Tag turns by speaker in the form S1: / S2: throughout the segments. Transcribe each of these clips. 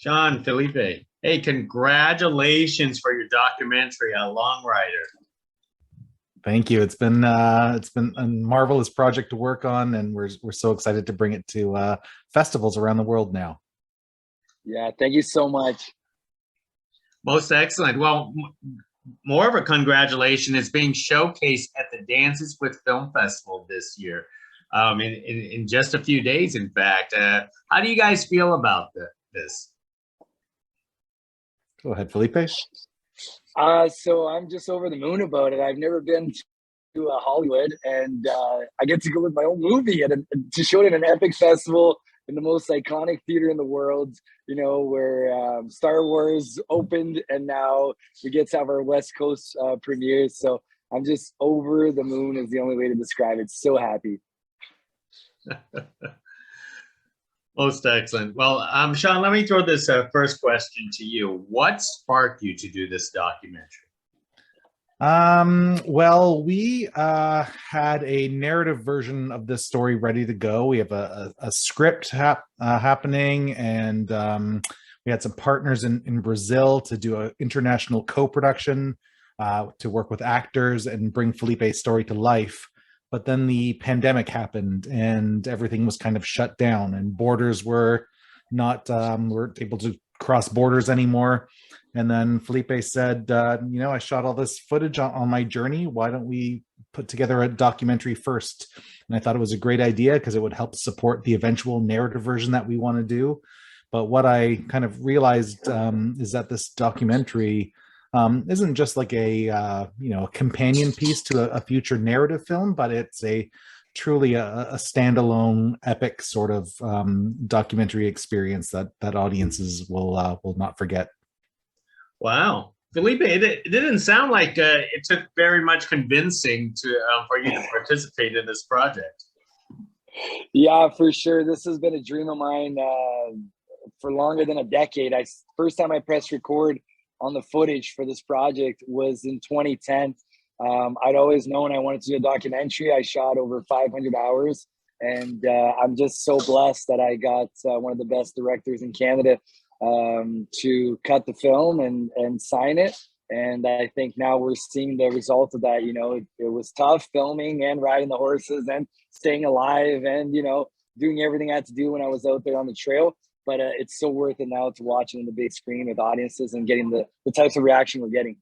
S1: Sean, Filipe, hey, congratulations for your documentary on Long Rider.
S2: Thank you. It's been a marvelous project to work on, and we're so excited to bring it to festivals around the world now.
S3: Yeah, thank you so much.
S1: Most excellent. Well, more of a congratulation is being showcased at the Dances with Film Festival this year, in just a few days, in fact. How do you guys feel about this?
S2: Go ahead, Filipe.
S3: So I'm just over the moon about it. I've never been to Hollywood, and I get to go with my own movie and to show it at an epic festival in the most iconic theater in the world, you know, where Star Wars opened, and now we get to have our West Coast premiere. So I'm just over the moon is the only way to describe it. So happy.
S1: Most excellent. Well, Sean, let me throw this first question to you. What sparked you to do this documentary?
S2: Well, we had a narrative version of this story ready to go. We have a script happening, and we had some partners in Brazil to do an international co-production to work with actors and bring Filipe's story to life. But then the pandemic happened, and everything was kind of shut down, and borders were not weren't able to cross borders anymore. And then Filipe said, you know, I shot all this footage on my journey. Why don't we put together a documentary first? And I thought it was a great idea because it would help support the eventual narrative version that we want to do. But what I kind of realized is that this documentary isn't just like a companion piece to a future narrative film, but it's truly a standalone epic sort of documentary experience that audiences will not forget.
S1: Wow, Filipe, it didn't sound like it took very much convincing for you to participate in this project.
S3: Yeah, for sure. This has been a dream of mine for longer than a decade. First time I pressed record on the footage for this project was in 2010. I'd always known I wanted to do a documentary. I shot over 500 hours, and I'm just so blessed that I got one of the best directors in Canada to cut the film and sign it. And I think now we're seeing the result of that. You know, it was tough filming and riding the horses and staying alive and, you know, doing everything I had to do when I was out there on the trail. But it's so worth it now to watch it on the big screen with audiences and getting the types of reaction we're getting.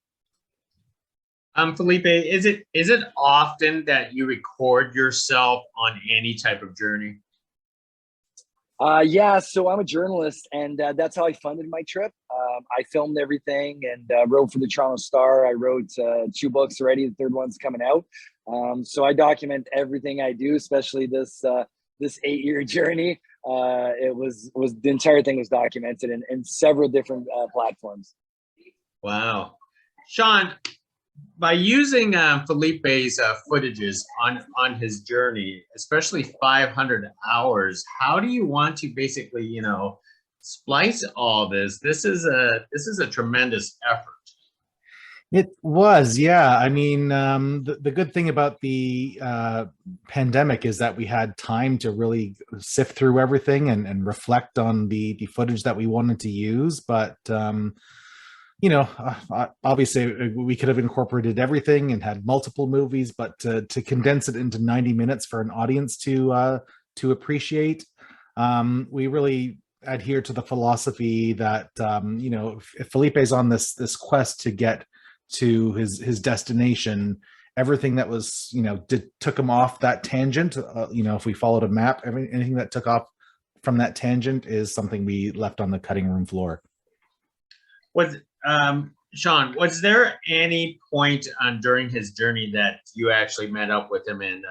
S1: Filipe, is it often that you record yourself on any type of journey?
S3: Yeah, so I'm a journalist, and that's how I funded my trip. I filmed everything and wrote for the Toronto Star. I wrote 2 books already. The third one's coming out. So I document everything I do, especially this 8-year journey. It was the entire thing was documented in several different platforms.
S1: Wow. Sean, by using Filipe's footages on his journey, especially 500 hours, how do you want to basically, you know, splice all this? This is a tremendous effort.
S2: It was, yeah. I mean, the good thing about the pandemic is that we had time to really sift through everything and reflect on the footage that we wanted to use. But you know, obviously we could have incorporated everything and had multiple movies, but to condense it into 90 minutes for an audience to appreciate, we really adhere to the philosophy that you know, if Filipe's on this quest to get to his destination, everything that was, you know, took him off that tangent, you know, if we followed a map, anything that took off from that tangent is something we left on the cutting room floor.
S1: Sean, was there any point during his journey that you actually met up with him and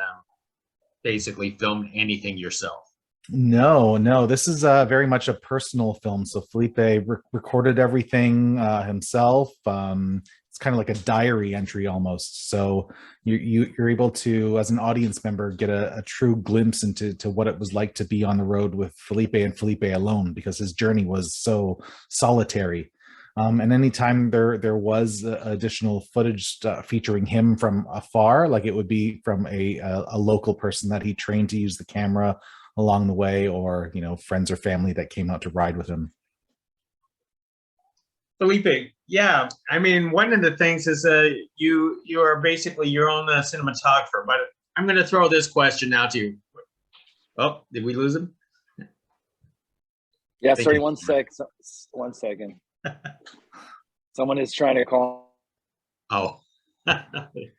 S1: basically filmed anything yourself?
S2: No, this is very much a personal film. So Filipe recorded everything himself. It's kind of like a diary entry almost. So you're able to, as an audience member, get a true glimpse into what it was like to be on the road with Filipe and Filipe alone, because his journey was so solitary. And anytime there was additional footage featuring him from afar, like it would be from a local person that he trained to use the camera along the way, or, you know, friends or family that came out to ride with him.
S1: Felipe, yeah, I mean, one of the things is you are basically your own cinematographer. But I'm going to throw this question now to you. Oh, did we lose him?
S3: Yeah, sorry, 1 second. Someone is trying to call.
S1: Oh, that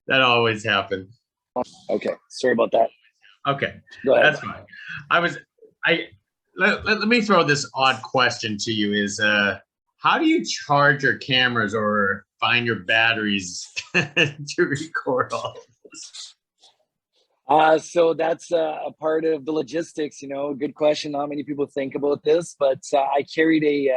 S1: always happens.
S3: Okay, sorry about that.
S1: Okay,
S3: Go ahead.
S1: that's fine. Let me throw this odd question to you: is how do you charge your cameras or find your batteries to record all of this?
S3: So that's a part of the logistics. Good question. Not many people think about this, but I carried a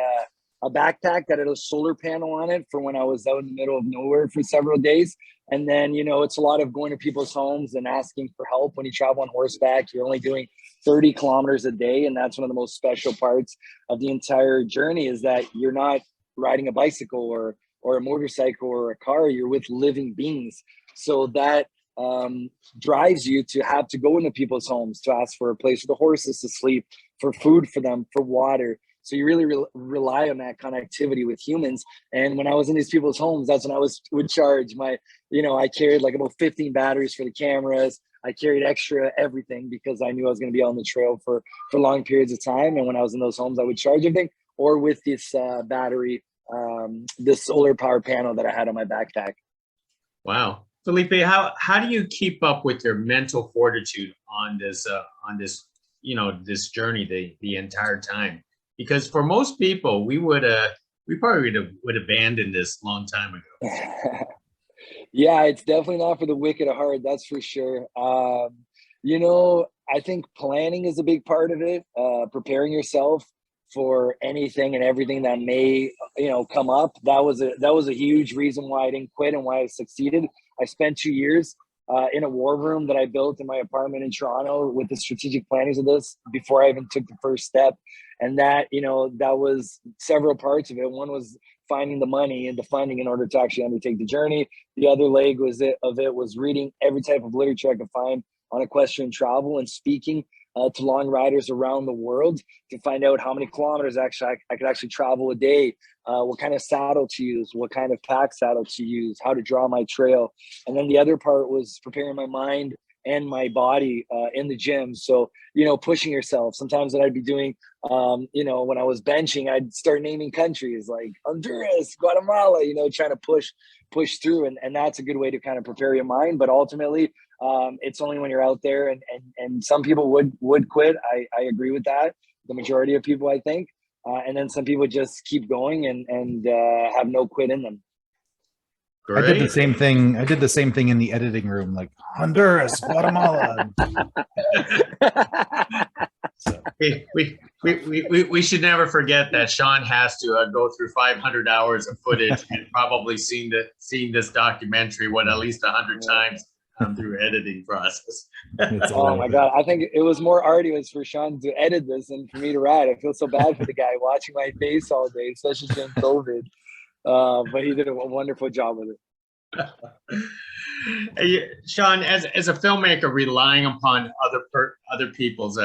S3: backpack that had a solar panel on it for when I was out in the middle of nowhere for several days. And then, it's a lot of going to people's homes and asking for help. When you travel on horseback, you're only doing 30 kilometers a day. And that's one of the most special parts of the entire journey, is that you're not riding a bicycle or a motorcycle or a car. You're with living beings. So that drives you to have to go into people's homes to ask for a place for the horses to sleep, for food for them, for water. So you really rely on that connectivity with humans. And when I was in these people's homes, that's when I would charge my, I carried like about 15 batteries for the cameras. I carried extra everything because I knew I was going to be on the trail for long periods of time. And when I was in those homes, I would charge everything, or with this battery, this solar power panel that I had on my backpack.
S1: Wow. Felipe, how do you keep up with your mental fortitude on this this journey the entire time? Because for most people, we probably would abandon this long time ago.
S3: Yeah, it's definitely not for the wicked at heart, that's for sure. I think planning is a big part of it. Preparing yourself for anything and everything that may, come up. That was a huge reason why I didn't quit and why I succeeded. I spent 2 years in a war room that I built in my apartment in Toronto with the strategic plannings of this before I even took the first step. And that, that was several parts of it. One was finding the money and the funding in order to actually undertake the journey. The other leg was reading every type of literature I could find on equestrian travel and speaking to long riders around the world to find out how many kilometers I could actually travel a day, what kind of saddle to use, what kind of pack saddle to use, how to draw my trail. And then the other part was preparing my mind and my body in the gym. So, pushing yourself. Sometimes that I'd be doing, when I was benching, I'd start naming countries like Honduras, Guatemala, trying to push through. And that's a good way to kind of prepare your mind. But ultimately, it's only when you're out there, and some people would quit. I agree with that. The majority of people, I think. And then some people just keep going and have no quit in them.
S1: Great.
S2: I did the same thing. I did the same thing in the editing room, like Honduras, Guatemala.
S1: So. We should never forget that Sean has to go through 500 hours of footage and probably seen this documentary at least 100 times through editing process.
S3: Oh my God! I think it was more arduous for Sean to edit this than for me to write. I feel so bad for the guy watching my face all day, especially during COVID. But he did a wonderful job with it.
S1: Hey, Sean, as a filmmaker, relying upon other people's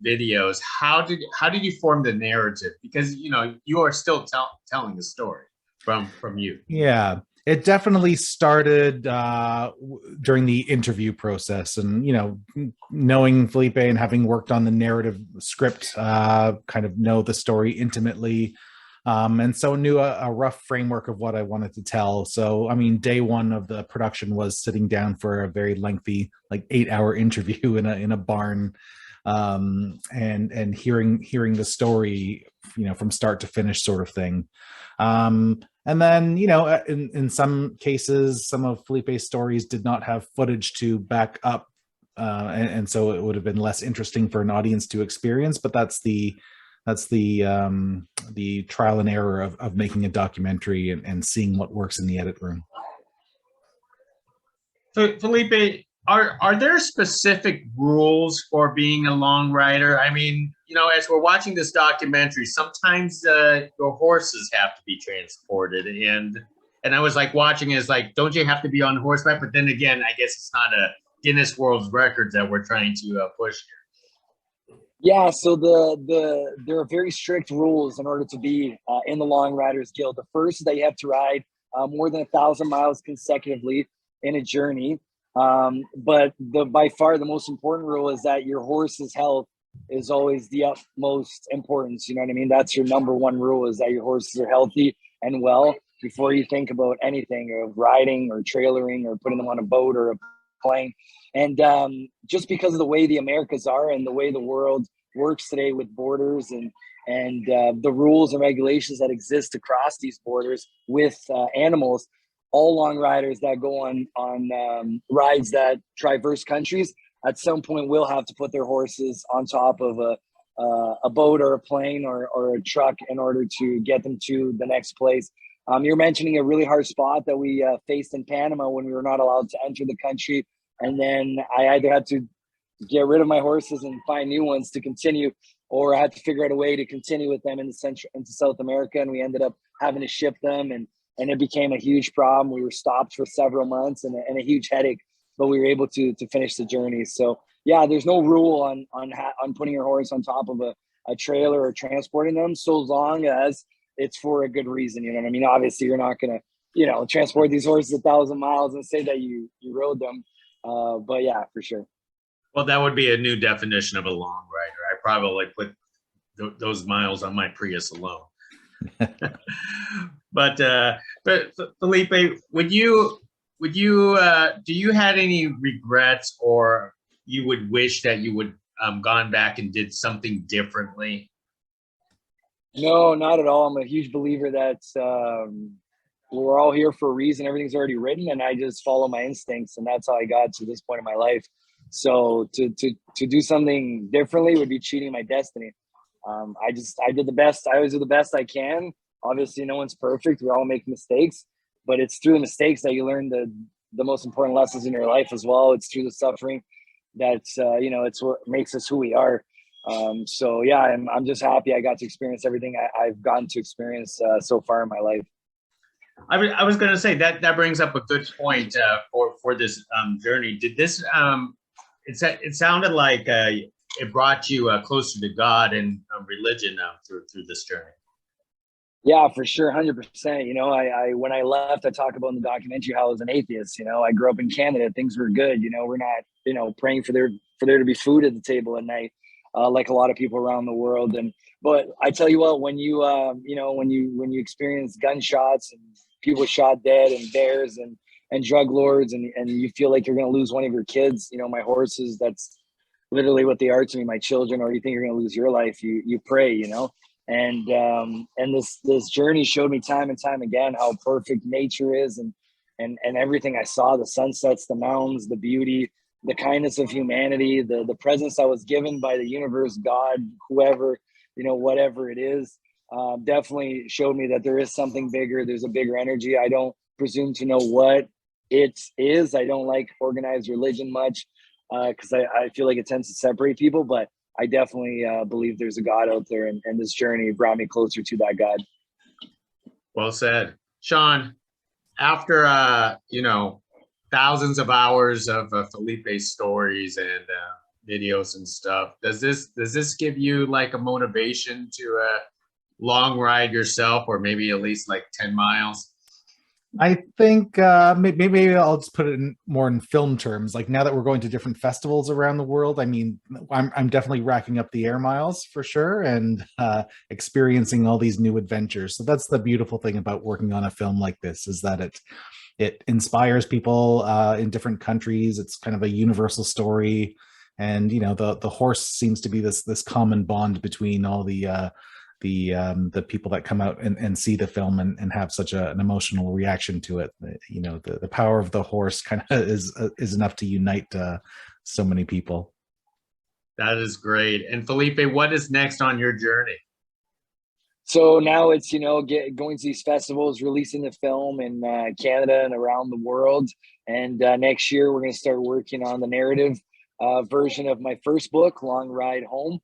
S1: videos, how did you form the narrative? Because you are still telling the story from you.
S2: Yeah, it definitely started during the interview process, and knowing Filipe and having worked on the narrative script, kind of know the story intimately. And so knew a rough framework of what I wanted to tell. So, I mean, day one of the production was sitting down for a very lengthy, like 8-hour interview in a barn, and hearing the story, from start to finish, sort of thing. And then, in some cases, some of Filipe's stories did not have footage to back up, and so it would have been less interesting for an audience to experience. But that's the trial and error of making a documentary and seeing what works in the edit room.
S1: So, Filipe, are there specific rules for being a long rider? I mean, as we're watching this documentary, sometimes your horses have to be transported, and I was like watching it, it's like, don't you have to be on horseback? But then again, I guess it's not a Guinness World Records that we're trying to push here.
S3: Yeah, so there are very strict rules in order to be in the Long Riders Guild. The first is that you have to ride more than 1,000 miles consecutively in a journey. But by far the most important rule is that your horse's health is always the utmost importance. You know what I mean? That's your number one rule, is that your horses are healthy and well before you think about anything of riding or trailering or putting them on a boat or a plane. And just because of the way the Americas are and the way the world works today with borders and the rules and regulations that exist across these borders with animals, all long riders that go on rides that traverse countries at some point will have to put their horses on top of a boat or a plane or a truck in order to get them to the next place. You're mentioning a really hard spot that we faced in Panama when we were not allowed to enter the country. And then I either had to get rid of my horses and find new ones to continue, or I had to figure out a way to continue with them into South America. And we ended up having to ship them, and it became a huge problem. We were stopped for several months and a huge headache, but we were able to finish the journey. So yeah, there's no rule on putting your horse on top of a trailer or transporting them, so long as it's for a good reason. You know what I mean? Obviously, you're not going to, transport these horses 1,000 miles and say that you rode them. But yeah, for sure.
S1: Well, that would be a new definition of a long rider. I probably put those miles on my Prius alone. But Filipe, do you had any regrets, or you would wish that you would gone back and did something differently?
S3: No, not at all. I'm a huge believer that we're all here for a reason. Everything's already written, and I just follow my instincts, and that's how I got to this point in my life. So to do something differently would be cheating my destiny. I did the best. I always do the best I can. Obviously, no one's perfect. We all make mistakes, but it's through the mistakes that you learn the most important lessons in your life as well. It's through the suffering that's it's what makes us who we are. So yeah, I'm just happy I got to experience everything I've gotten to experience so far in my life.
S1: I was going to say that brings up a good point for this journey. Did this it sounded like it brought you closer to God and religion through this journey?
S3: Yeah, for sure, 100%. I when I left, I talk about in the documentary how I was an atheist. I grew up in Canada. Things were good. We're not praying for there to be food at the table at night, like a lot of people around the world. But I tell you what, when you when you experience gunshots and people shot dead and bears and drug lords, and you feel like you're going to lose one of your kids, my horses, that's literally what they are to me, my children, or you think you're going to lose your life, you pray, and this journey showed me time and time again how perfect nature is, and everything I saw, the sunsets, the mountains, the beauty, the kindness of humanity, the presence I was given by the universe, God, whoever, whatever it is, definitely showed me that there is something bigger. There's a bigger energy. I don't presume to know what it is. I don't like organized religion much because I feel like it tends to separate people, but I definitely believe there's a God out there, and this journey brought me closer to that God.
S1: Well said. Sean, after thousands of hours of Filipe's stories and videos and stuff, does this give you like a motivation to long ride yourself, or maybe at least like 10 miles?
S2: I think maybe I'll just put it more in film terms. Like, now that we're going to different festivals around the world, I mean, I'm definitely racking up the air miles for sure, and experiencing all these new adventures. So that's the beautiful thing about working on a film like this, is that it inspires people in different countries. It's kind of a universal story, and the horse seems to be this common bond between all the people that come out and see the film and have such an emotional reaction to it. The power of the horse kind of is enough to unite so many people.
S1: That is great. And Filipe, what is next on your journey?
S3: So now it's going to these festivals, releasing the film in Canada and around the world, and next year we're going to start working on the narrative version of my first book, Long Ride Home.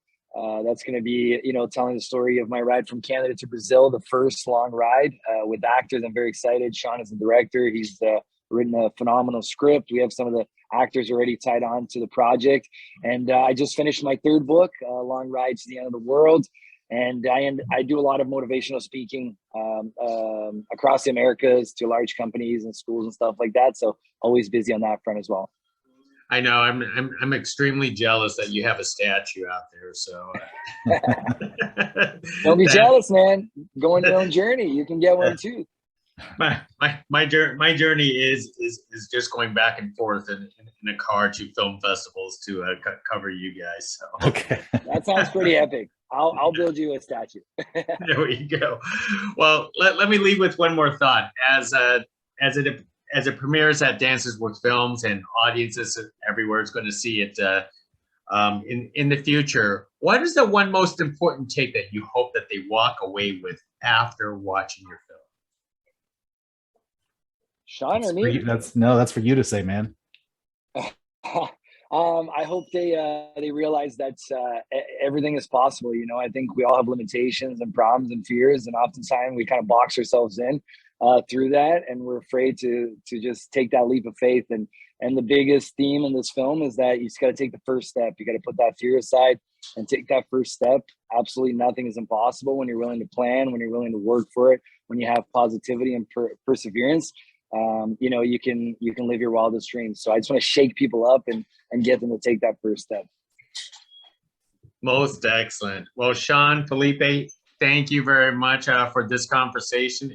S3: That's going to be, telling the story of my ride from Canada to Brazil, the first long ride with actors. I'm very excited. Sean is the director. He's the written a phenomenal script. We have some of the actors already tied on to the project. And I just finished my third book, Long Ride to the End of the World. And I do a lot of motivational speaking across the Americas to large companies and schools and stuff like that. So always busy on that front as well.
S1: I know I'm extremely jealous that you have a statue out there. So
S3: don't be jealous, man. Go on your own journey. You can get one too.
S1: My journey is just going back and forth in a car to film festivals to cover you guys. So.
S2: Okay,
S3: that sounds pretty epic. I'll build you a statue.
S1: There we go. Well, let me leave with one more thought. As it premieres at Dances with Films and audiences everywhere is going to see it in the future, what is the one most important take that you hope that they walk away with after watching your film?
S3: Sean or me?
S2: That's for you to say, man.
S3: I hope they realize that everything is possible. You know, I think we all have limitations and problems and fears, and oftentimes we kind of box ourselves in through that, and we're afraid to just take that leap of faith. And the biggest theme in this film is that you just got to take the first step. You got to put that fear aside and take that first step. Absolutely nothing is impossible when you're willing to plan, when you're willing to work for it, when you have positivity and perseverance. You know, you can live your wildest dreams. So I just want to shake people up and get them to take that first step.
S1: Most excellent. Well, Sean, Filipe, thank you very much for this conversation.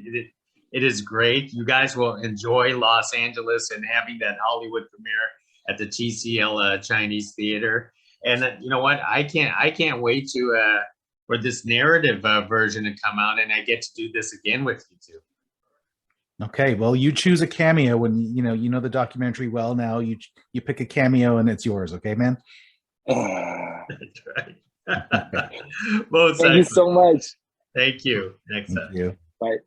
S1: It is great. You guys will enjoy Los Angeles and having that Hollywood premiere at the TCL Chinese Theater. And you know what? I can't wait to for this narrative version to come out, and I get to do this again with you two.
S2: Okay, well, you choose a cameo when you know the documentary well. Now you pick a cameo and it's yours. Okay, man.
S1: That's right.
S3: Thank you so much.
S1: Thank you. Next time.
S2: Thank you.
S3: Bye.